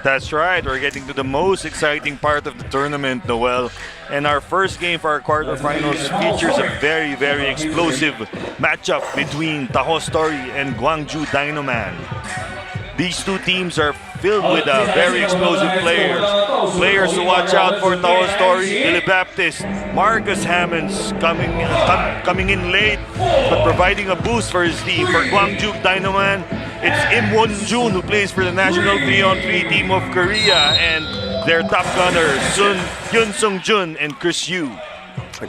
That's right. We're getting to the most exciting part of the tournament, Noel. And our first game for our quarterfinals features a very, very explosive matchup between Taho Story and Gwangju Dainoman. These two teams are filled with very explosive players. Players to watch out for Taho Story, Billy Baptist, Marcus Hammonds coming in late, but providing a boost for his team. For Gwangju Dainoman, it's Im Won-jun who plays for the national 3-on-3 team of Korea, and their top gunners, Hyun Sung-jun and Chris Yu.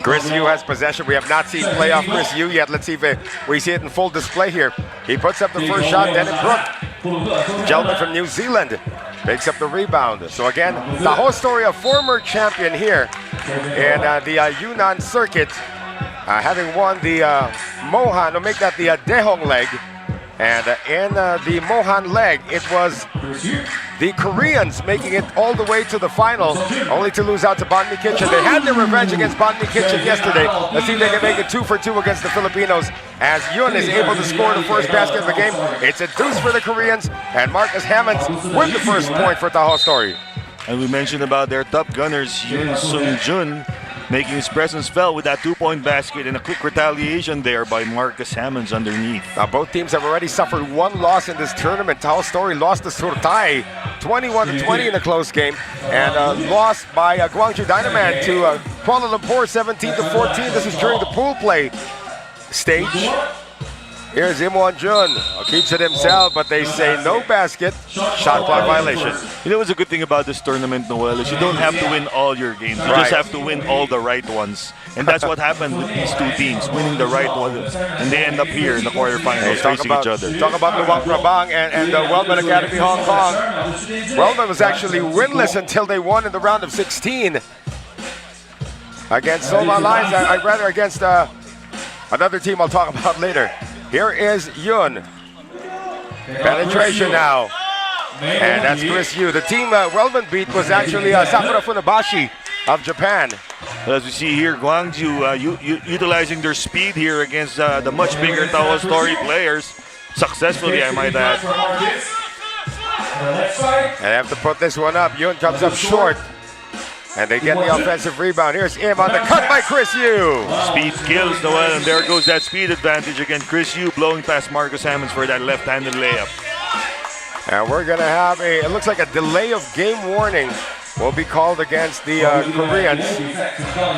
Chris Yu has possession. We have not seen playoff Chris Yu yet. Let's see if we see it in full display here. He puts up the first shot, Dennis Brook, gentleman from New Zealand, picks up the rebound. So again, the whole story, a former champion here in the Yunnan circuit, having won the Mohan, to make that the Daehong leg. And in the Mohan leg, it was the Koreans making it all the way to the final, only to lose out to Banmi Kitchen. They had their revenge against Banmi Kitchen yesterday. Let's see if they can make it 2 for 2 against the Filipinos, as Yun is able to score the first basket of the game. It's a deuce for the Koreans, and Marcus Hammonds with the first point for Taho Story. And we mentioned about their top gunners, Hyun Sung-jun, making his presence felt with that 2-point basket and a quick retaliation there by Marcus Hammonds underneath. Now both teams have already suffered one loss in this tournament. Taho Story lost to Surtai 21-20 in a close game, and lost by Gwangju Dainoman to Kuala Lumpur 17-14. This is during the pool play stage. Here's Im Won-jun, keeps it himself, but they say no basket, shot clock violation. You know what's a good thing about this tournament, Noel, is you don't have to win all your games. You just have to win all the right ones. And that's what happened with these two teams, winning the right ones. And they end up here in the quarterfinals facing each other. Talk about Luang Prabang and the Wellman Academy Hong Kong. Wellman was actually winless until they won in the round of 16 against Soma Lions, rather against another team I'll talk about later. Here is Yun. Penetration now. And that's Chris Yu. The team Wellman beat was actually Sakura Funabashi of Japan. As we see here, Gwangju utilizing their speed here against the much bigger Taho Story players. Successfully, I might add. And they have to put this one up. Yun comes up short. And they get the offensive rebound. Here's Im on the cut by Chris Yu. Speed kills Noel, and there goes that speed advantage again. Chris Yu blowing past Marcus Hammonds for that left-handed layup. And we're going to have it looks like a delay of game warning will be called against the Koreans,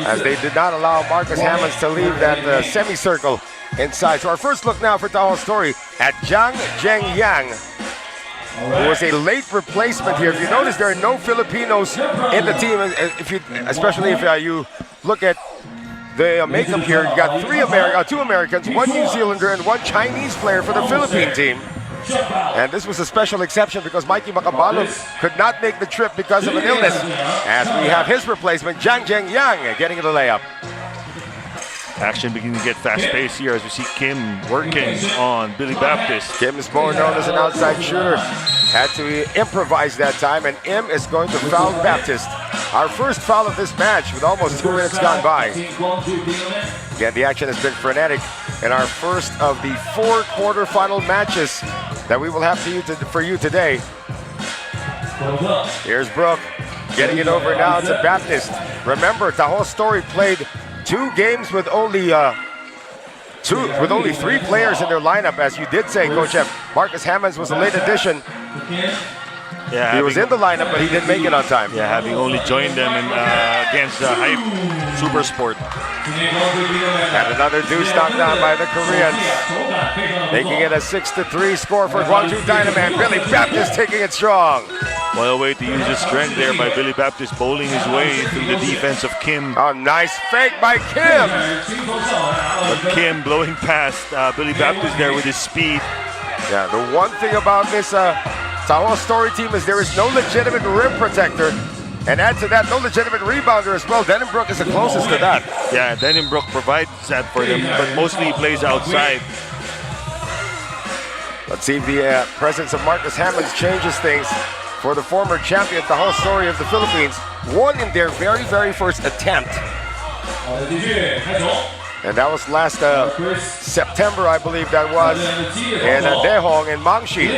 as they did not allow Marcus Hammonds to leave that semicircle inside. So our first look now for Taho Story at Jang Jeng Yang, who was a late replacement here. If you notice, there are no Filipinos in the team. Especially if you look at the makeup here, you got two Americans, 1 New Zealander, and 1 Chinese player for the Philippine team. And this was a special exception because Mikey Makabalog could not make the trip because of an illness, as we have his replacement, Jang Jeng Yang, getting the layup. Action beginning to get fast-paced here as we see Kim working on Billy Baptist. Kim is more known as an outside shooter. Had to improvise that time, and Im is going to foul Baptist. Our first foul of this match with almost 2 minutes gone by. Again, the action has been frenetic in our first of the 4 quarterfinal matches that we will have for you today. Here's Brook getting it over now to Baptist. Remember, Taho Story played 2 games with only 3 players in their lineup, as you did say, Coach F. Marcus Hammonds was a late addition. Yeah, he was in the lineup, but he didn't make it on time. Yeah, having only joined them against Hype Super Sport. And another deuce knocked down by the Koreans, making it a 6-3 score for Gwangju Dainoman. Billy Baptist taking it strong. Well, a way to use his strength there by Billy Baptist, bowling his way through the defense of Kim. Oh, nice fake by Kim. But Kim blowing past Billy Baptist there with his speed. Yeah, the one thing about this Taho Story team is there is no legitimate rim protector. And add to that, no legitimate rebounder as well. Denham Brook is the closest to that. Yeah, Denham Brook provides that for them, but mostly he plays outside. Let's see if the presence of Marcus Hammonds changes things for the former champion, Taho Story of the Philippines. Won in their very, very first attempt. And that was last September, I believe that was, in Daehong and Mangshi.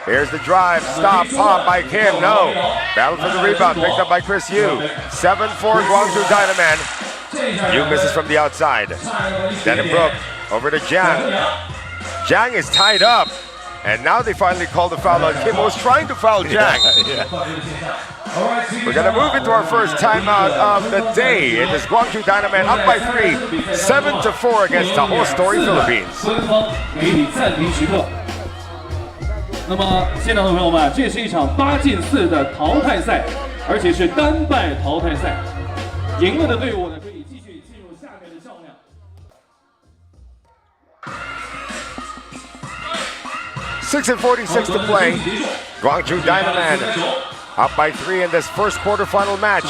Here's the drive. Stop. Pop by Kim. No. Battle for the rebound. Picked up by Chris Yu. 7-4 Guangzhou Dainoman. Yu misses from the outside. Denham Brook over to Jiang. Jiang is tied up. And now they finally called the foul on Kim, who was trying to foul Jiang. We're going to move into our first timeout of the day. It is Guangzhou Dainoman up by 3, 7-4 against the whole story Philippines. 那么，现场的朋友们，这是一场8进4的淘汰赛，而且是单败淘汰赛。赢了的队伍呢，可以继续进入下面的较量。6:46 to play. Guangzhou Dainoman up by 3 in this first quarterfinal match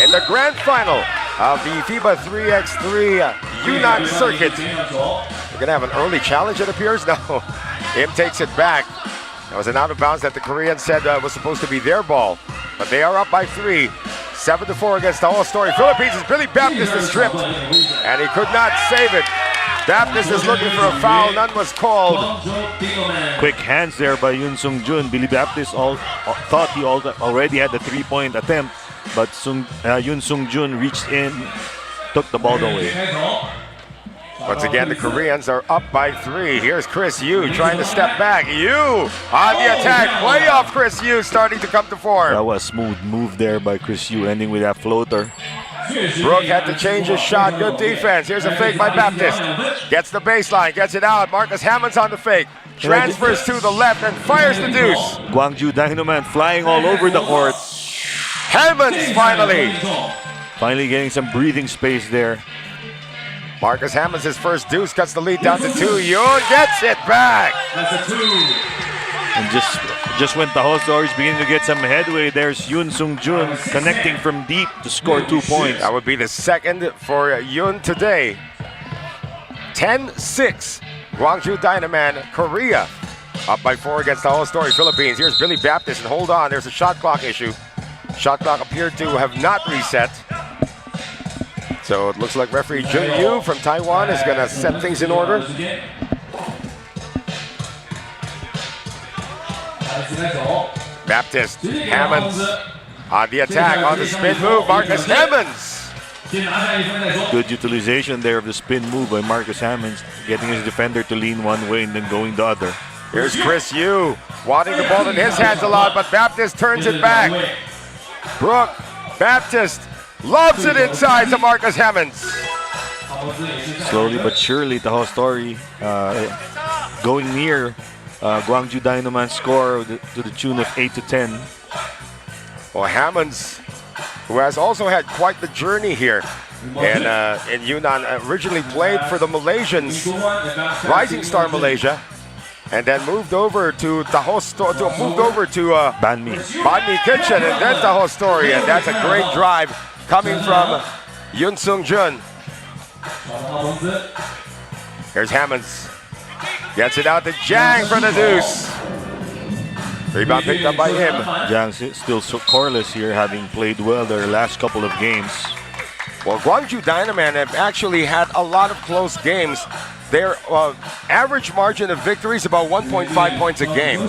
in the grand final of the FIBA 3x3 Yunnan circuit. We're gonna have an early challenge, it appears. No, Im takes it back. That was an out of bounds that the Koreans said was supposed to be their ball. But they are up by 3, 7-4 against the whole story Philippines. As Billy Baptist is stripped, and he could not save it. Baptist is looking for a foul, none was called. Quick hands there by Yoon Sung Jun. Billy Baptist thought he already had the 3-point attempt, but Yoon Sung Jun reached in, took the ball away. Once again, the Koreans are up by 3. Here's Chris Yu trying to step back. Yu on the attack. Playoff Chris Yu starting to come to form. That was a smooth move there by Chris Yu, ending with that floater. Brook had to change his shot. Good defense. Here's a fake by Baptist. Gets the baseline, gets it out. Marcus Hammonds on the fake. Transfers to the left and fires the deuce. Guangzhou Dainoman flying all over the court. Hammonds Finally getting some breathing space there. Marcus Hammonds, his first deuce, cuts the lead down to 2. Yoon gets it back. And just when the whole story is beginning to get some headway, there's Yoon Sung Jun connecting from deep to score 2 points. That would be the second for Yoon today. 10-6. Guangzhou Dainoman, Korea up by 4 against the whole story Philippines. Here's Billy Baptist, and hold on, there's a shot clock issue. Shot clock appeared to have not reset. So it looks like referee Jun Yu from Taiwan is going to set things in order. Baptist, Hammonds on the attack, on the spin move, Marcus Hammonds. Good utilization there of the spin move by Marcus Hammonds, getting his defender to lean one way and then going the other. Here's Chris Yu, wanting the ball in his hands a lot, but Baptist turns it back. Brook, Baptist, loves it inside to Marcus Hammonds. Slowly but surely, the whole story going near Guangzhou Dainoman's score to the tune of 8-10. Well, Hammonds, who has also had quite the journey here in Yunnan, originally played for the Malaysians, Rising Star Malaysia, and then moved over to Ban Mi Kitchen, and then Taho Story, and that's a great drive coming from Yoon Sung Jun. Here's Hammonds. Gets it out to Jiang for the deuce. Rebound picked up by him. Jiang still so scoreless here, having played well their last couple of games. Well, Guangzhou Dainoman have actually had a lot of close games. Their average margin of victory is about 1.5 points a game.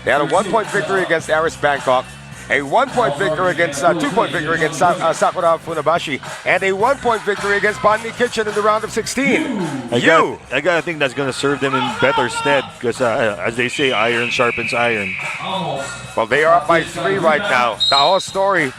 They had a 1-point victory against Aris Bangkok, a 1-point victory against 2-point victory against Sakura Funabashi, and a 1-point victory against Ban Mi Kitchen in the round of 16. I gotta think that's gonna serve them in better stead, because as they say, iron sharpens iron. Well, they are up by 3 right now. The whole story,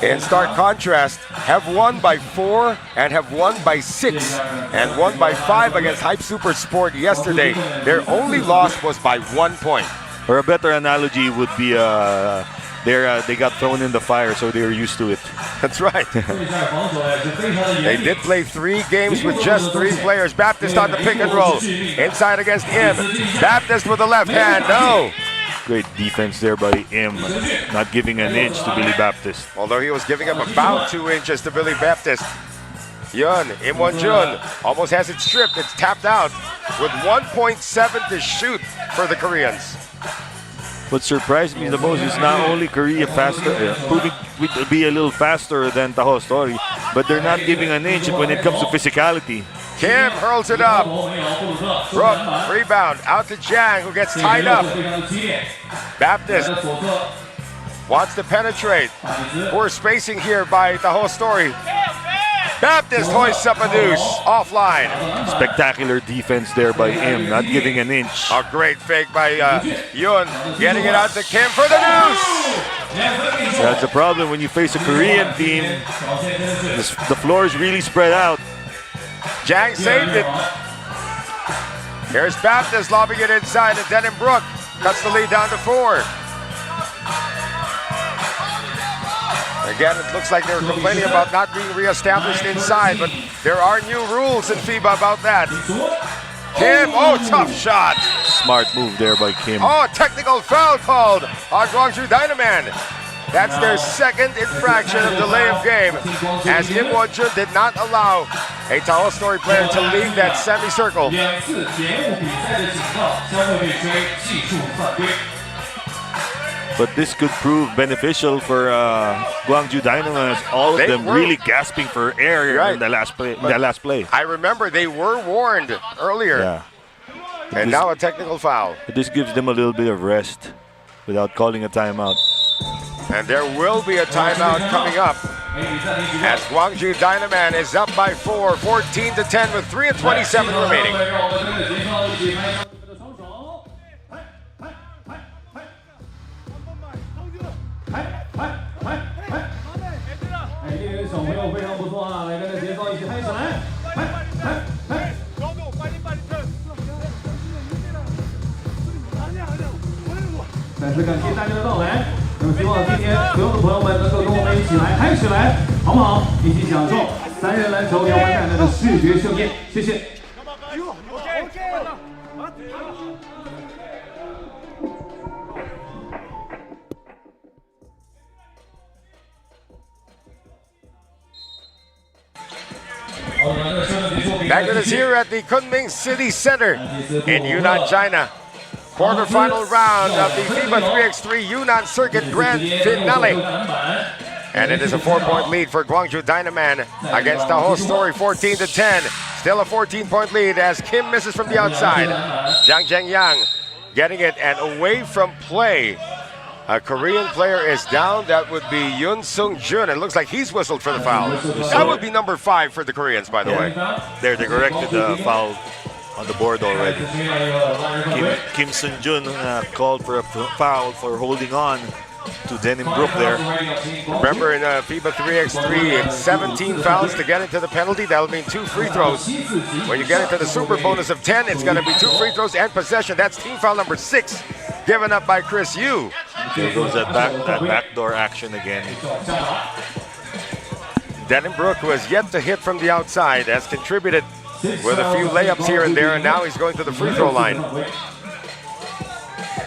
in stark contrast, have won by 4 and have won by 6 and won by 5 against Hype Super Sport yesterday. Their only loss was by 1 point. Or a better analogy would be they got thrown in the fire, so they were used to it. That's right. They did play 3 games with just 3 players. Baptist on the pick and roll. Inside against Im. Baptist with the left hand. No. Great defense there by Im, not giving an inch to Billy Baptist. Although he was giving up about 2 inches to Billy Baptist. Yun, Im Won-jun almost has it stripped. It's tapped out with 1.7 to shoot for the Koreans. What surprised me the most is not only Korea proving to be a little faster than Taho Story, but they're not giving an inch when it comes to physicality. Kim hurls it up. Brook, rebound, out to Jiang, who gets tied up. Baptist wants to penetrate. Poor spacing here by the whole story. Baptist hoists up a deuce, offline. Spectacular defense there by him, not giving an inch. A great fake by Yun, getting it out to Kim for the deuce. That's the problem when you face a Korean team. The floor is really spread out. Jiang saved it. Here's Baptist lobbing it inside, and Denham Brook cuts the lead down to 4. Again, it looks like they're complaining about not being reestablished inside, but there are new rules in FIBA about that. Kim, oh, tough shot. Smart move there by Kim. Oh, technical foul called on Gwangju Dainoman. That's their second infraction of delay of game, as Kim Won-jun did not allow a Taho Story player to leave that semicircle. But this could prove beneficial for Gwangju Dynamo, as all of them really gasping for air in the last play. I remember they were warned earlier. Yeah. And now a technical foul. This gives them a little bit of rest without calling a timeout. And there will be a timeout coming up, as Gwangju Dynaman is up by 4, 14-10 with 3:27 remaining. Back with us here at the Kunming City Center in Yunnan, China. Quarterfinal round of the FIBA 3x3 Yunnan Circuit Grand Finale. And it is a 4-point lead for Gwangju Dynaman against Taho Story, 14-10. Still a 14-point lead as Kim misses from the outside. Jang Yang getting it, and away from play. A Korean player is down. That would be Yoon Sung Jun. It looks like he's whistled for the foul. That would be number 5 for the Koreans, by the way. They corrected the foul on the board already. Kim Sung-jun called for a foul for holding on to Denham Brook there. Remember, in FIBA 3x3, it's 17 fouls to get into the penalty. That'll mean 2 free throws. When you get into the super bonus of 10, it's going to be 2 free throws and possession. That's team foul number 6, given up by Chris Yu. There goes that backdoor action again. Denham Brook, who has yet to hit from the outside, has contributed with a few layups here and there, and now he's going to the free throw line.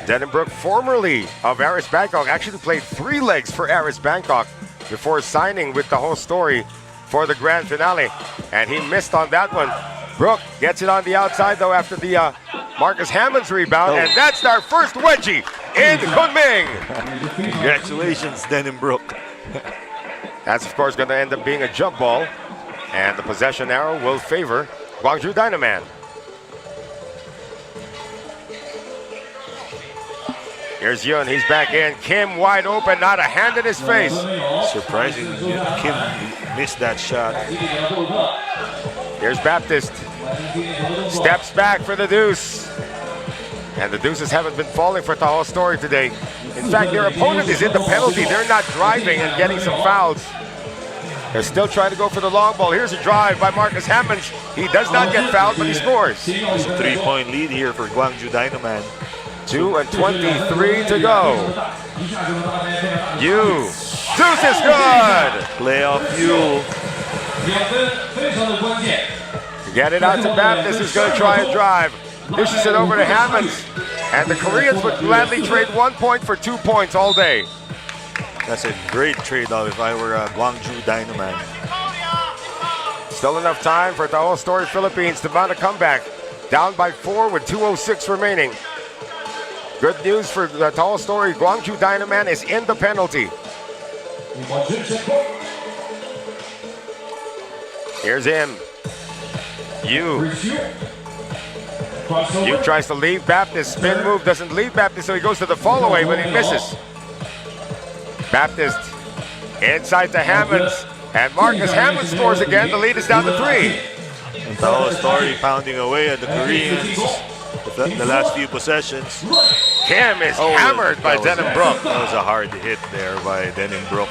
Denham Brook, formerly of Aris Bangkok, actually played 3 legs for Aris Bangkok before signing with the whole story for the grand finale, and he missed on that one. Brook gets it on the outside though after the Marcus Hammonds rebound, and that's our first wedgie in Kunming. Congratulations, Denham Brook. That's of course going to end up being a jump ball, and the possession arrow will favor Gwangju Dynaman. Here's Yun, he's back in. Kim wide open, not a hand in his face. Surprising, Kim missed that shot. Here's Baptist. Steps back for the deuce. And the deuces haven't been falling for Taho Story today. In fact, their opponent is in the penalty. They're not driving and getting some fouls. They're still trying to go for the long ball. Here's a drive by Marcus Hammonds. He does not get fouled, but he scores. It's a 3-point lead here for Gwangju Dynaman. 2:23 to go. Yu. Deuce is good. Playoff Yu. Get it out to Baptist, who's going to try a drive. Dishes it over to Hammonds. And the Koreans would gladly trade 1 point for 2 points all day. That's a great trade-off if I were Gwangju Dynaman. Still enough time for Taho Story Philippines to mount a comeback. Down by 4 with 2:06 remaining. Good news for the Taho Story. Gwangju Dynaman is in the penalty. Here's him. Yu tries to leave Baptist. Spin move doesn't leave Baptist, so he goes to the fall away, but he misses. Baptist inside to Hammonds. And Marcus Hammond scores again. The lead is down to 3. And Taho Story pounding away at the Koreans the last few possessions. Kim is hammered by Denham Brook. That was a hard hit there by Denham Brook.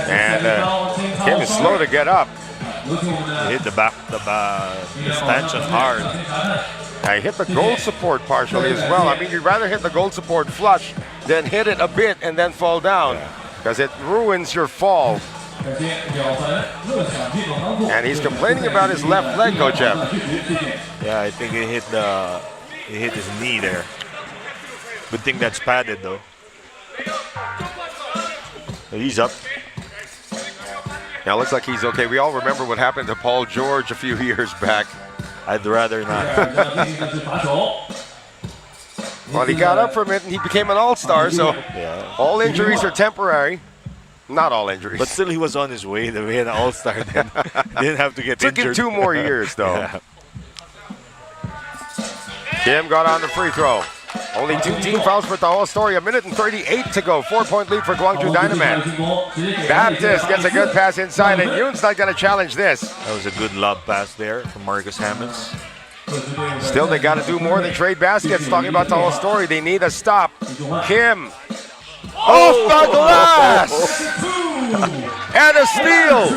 And Kim is slow to get up. He hit the stanchion hard. I hit the goal support partially as well. I mean, you'd rather hit the goal support flush than hit it a bit and then fall down, because it ruins your fall. And he's complaining about his left leg, Coach F. Yeah, I think he hit his knee there. Good thing that's padded though. He's up. Now, looks like he's okay. We all remember what happened to Paul George a few years back. I'd rather not. Well, he got up from it and he became an all-star, so Yeah. all injuries are temporary. Not all injuries. But still, he was on his way to be an all-star then. Didn't have to get Took him injured. 2 more years, though. Yeah. Kim got on the free throw. Only 2 team fouls for Taho Story. 1:38 to go. 4-point lead for Gwangju Dynaman. Baptist gets a good pass inside, and Yoon's not going to challenge this. That was a good lob pass there from Marcus Hammonds. Still, they got to do more than trade baskets. Talking about Taho Story, they need a stop. Kim off the glass! And a steal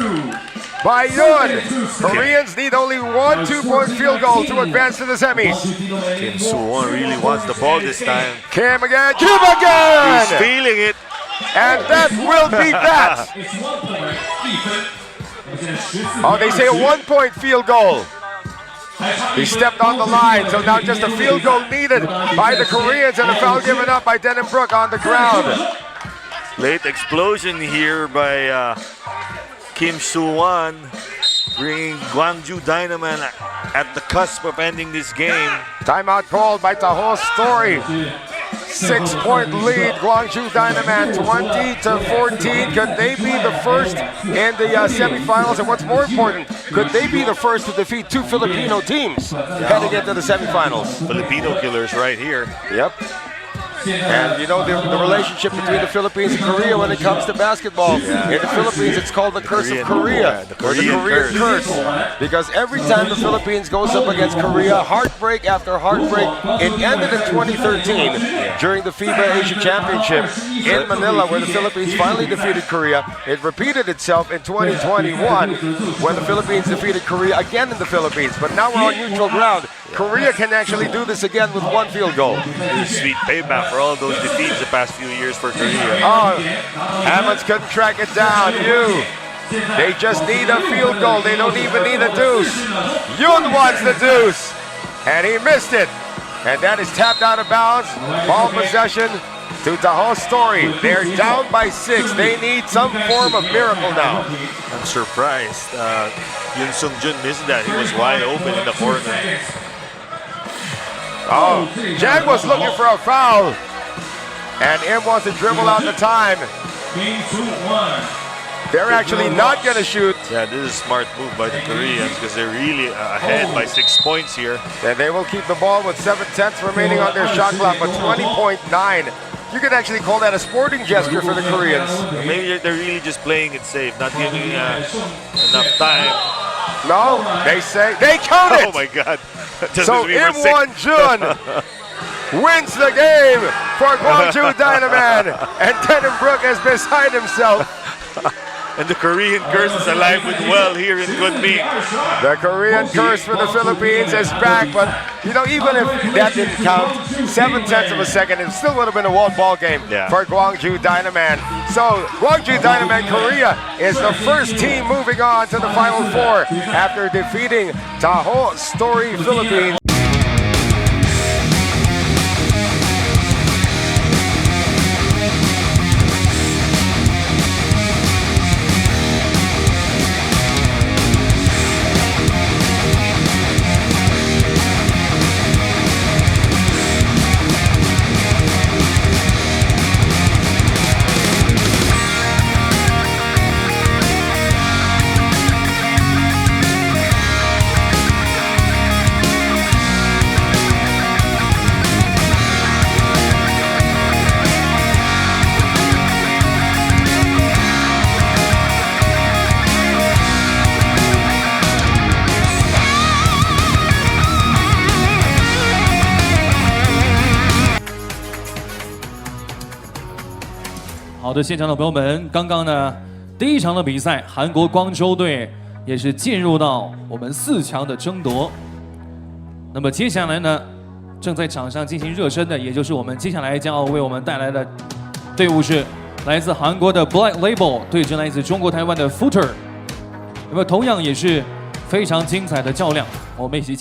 by Yun. Koreans need only 1 2-point field goal to advance to the semis. Kim Soo-won really wants the ball this time. Kim again, Kim again! He's feeling it. And that will be that. Oh, they say a 1-point field goal. He stepped on the line, so now just a field goal needed by the Koreans, and a foul given up by Denham Brook on the ground. Late explosion here by Kim Soo-won, bringing Gwangju Dynaman at the cusp of ending this game. Timeout called by Taho Story. 6-point lead, Gwangju Dynaman 20-14. Could they be the first in the semifinals? And what's more important, could they be the first to defeat 2 Filipino teams heading into the semifinals? Filipino killers right here. Yep. And you know the relationship between the Philippines and Korea when it comes to basketball. In the Philippines, it's called the Curse of Korea, the or the Korean curse. Because every time the Philippines goes up against Korea, heartbreak after heartbreak. It ended in 2013 during the FIBA Asia Championship in Manila, where the Philippines finally defeated Korea. It repeated itself in 2021 when the Philippines defeated Korea again in the Philippines. But now we're on neutral ground. Korea can actually do this again with 1 field goal. Sweet payback for all those defeats the past few years for Korea. Oh, Hammonds couldn't track it down. They just need a field goal. They don't even need a deuce. Yoon wants the deuce, and he missed it. And that is tapped out of bounds. Ball possession to Taho Story. They're down by 6. They need some form of miracle now. I'm surprised. Yoon Sung-jun missed that. He was wide open in the corner. Oh, Jag was looking for a foul. And M wants to dribble out the time. They're actually not going to shoot. Yeah, this is a smart move by the Koreans because they're really ahead by 6 points here. And they will keep the ball with 7/10 remaining on their shot clock, but 20.9. You could actually call that a sporting gesture for the Koreans. Maybe they're really just playing it safe, not giving enough time. No, they say they count it. Oh my God! Just So as we were Im Won-jun wins the game for Gwangju Dynaman, and Denham Brook is beside himself. And the Korean curse is alive with well here in Kunming. The Korean curse for the Philippines is back, but you know, even if that didn't count, 7/10 of a second, it still would have been a one ball game for Gwangju Dynaman. So Gwangju Dynaman Korea is the first team moving on to the Final Four after defeating Taho Story Philippines. 好的，现场的朋友们，刚刚呢第一场的比赛，韩国光州队也是进入到我们4强的争夺。那么接下来呢，正在场上进行热身的，也就是我们接下来将要为我们带来的队伍是来自韩国的 Black Label 对阵来自中国台湾的 Footer。那么同样也是非常精彩的较量，我们一起。